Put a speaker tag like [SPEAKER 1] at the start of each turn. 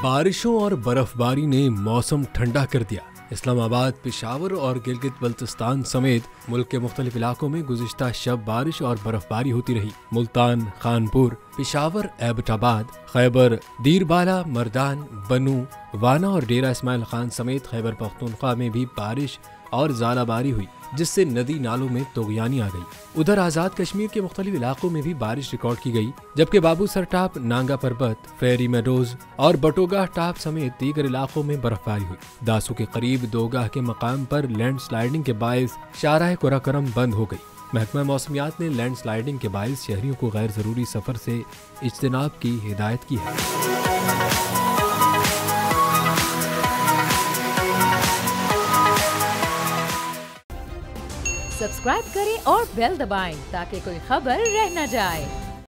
[SPEAKER 1] बारिशों और बर्फबारी ने मौसम ठंडा कर दिया। इस्लामाबाद, पेशावर और गिलगित बल्तिस्तान समेत मुल्क के मुख्तलिफ इलाकों में गुज़िश्ता शब बारिश और बर्फबारी होती रही। मुल्तान, खानपुर, पेशावर, एबटाबाद, खैबर, दीरबाला, मर्दान, बनू, वाना और डेरा इस्माइल खान समेत खैबर पख्तूनख्वा में भी बारिश और ज़ालाबारी हुई, जिससे नदी नालों में तोगयानी आ गई। उधर आज़ाद कश्मीर के मुख्तलिफ इलाकों में भी बारिश रिकॉर्ड की गई, जबकि बाबू सर टाप, नांगा पर्बत, फेरी मेडोज और बटोगाह टाप समेत दीगर इलाकों में बर्फबारी हुई। दासू के करीब दोगाह के मकाम पर लैंड स्लाइडिंग के बायस शाहराह कुराकरम बंद हो गई। महकमा मौसमियात ने लैंड स्लाइडिंग के बायस शहरियों को गैर ज़रूरी सफ़र से इज्तनाब की हिदायत की है।
[SPEAKER 2] सब्सक्राइब करें और बेल दबाएं ताकि कोई खबर रह न जाए।